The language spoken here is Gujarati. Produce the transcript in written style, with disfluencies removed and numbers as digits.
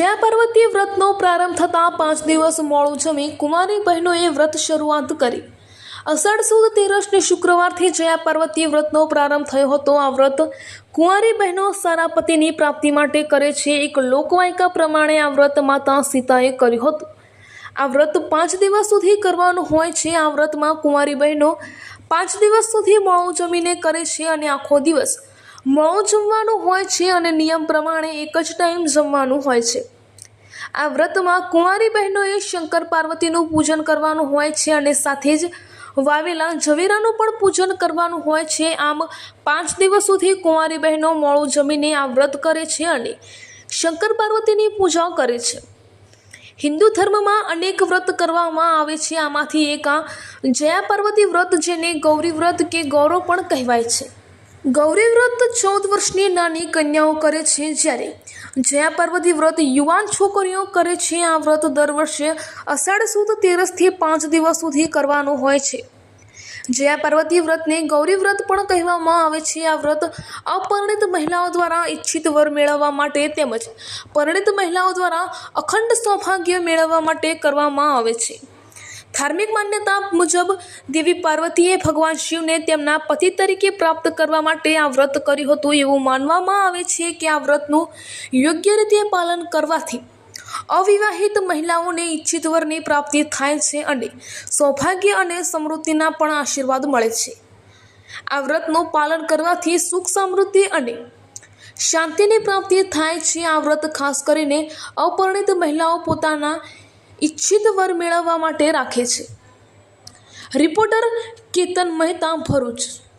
જયા પાર્વતી વ્રતનો પ્રારંભ થતાં 5 દિવસ મોડું જમી કુંવારી બહેનોએ વ્રત શરૂઆત કરી। અષાઢ સુદ તેરસને શુક્રવારથી જયા પાર્વતી વ્રતનો પ્રારંભ થયો હતો। આ વ્રત કુંવારી બહેનો સારા પતિની પ્રાપ્તિ માટે કરે છે। એક લોકવાયકા પ્રમાણે આ વ્રત માતા સીતાએ કર્યું હતું। આ વ્રત 5 દિવસ સુધી કરવાનું હોય છે। આ વ્રતમાં કુંવારી બહેનો 5 દિવસ સુધી મોડું જમીને કરે છે અને આખો દિવસ મોડું જમવાનું હોય છે અને નિયમ પ્રમાણે એક જ ટાઈમ જમવાનું હોય છે। આ વ્રતમાં કુંવારી બહેનોએ શંકર પાર્વતીનું પૂજન કરવાનું હોય છે અને સાથે જ વાવેલા ઝવેરાનું પણ પૂજન કરવાનું હોય છે। આમ 5 દિવસ સુધી કુંવારી બહેનો મોડું જમીને આ વ્રત કરે છે અને શંકર પાર્વતીની પૂજા કરે છે। હિન્દુ ધર્મમાં અનેક વ્રત કરવામાં આવે છે। આમાંથી એક આ જયા પાર્વતી વ્રત, જેને ગૌરી વ્રત કે ગૌરવ પણ કહેવાય છે। ગૌરી વ્રત 14 વર્ષની નાની કન્યાઓ કરે છે, જ્યારે જયા પાર્વતી વ્રત યુવાન છોકરીઓ કરે છે। આ વ્રત દર વર્ષે અષાઢ સુદ તેરસથી 5 દિવસ સુધી કરવાનું હોય છે। જયા પાર્વતી વ્રતને ગૌરી વ્રત પણ કહેવામાં આવે છે। આ વ્રત અપરિણિત મહિલાઓ દ્વારા ઈચ્છિત વર મેળવવા માટે તેમજ પરિણિત મહિલાઓ દ્વારા અખંડ સૌભાગ્ય મેળવવા માટે કરવામાં આવે છે। ધાર્મિક માન્યતા મુજબ દેવી પાર્વતીએ ભગવાન શિવને તેમના પતિ તરીકે પ્રાપ્ત કરવા માટે આ વ્રત કર્યું હતું। એવું માનવામાં આવે છે કે આ વ્રતનું યોગ્ય રીતે પાલન કરવાથી અવિવાહિત મહિલાઓને ઈચ્છિત વરની પ્રાપ્તિ થાય છે અને સૌભાગ્ય અને સમૃદ્ધિના પણ આશીર્વાદ મળે છે। આ વ્રતનું પાલન કરવાથી સુખ, સમૃદ્ધિ અને શાંતિની પ્રાપ્તિ થાય છે। આ વ્રત ખાસ કરીને અપરિણિત મહિલાઓ પોતાના ઈચ્છિત વર મેળવવા માટે રાખે છે। રિપોર્ટર કેતન મહેતા, ભરૂચ।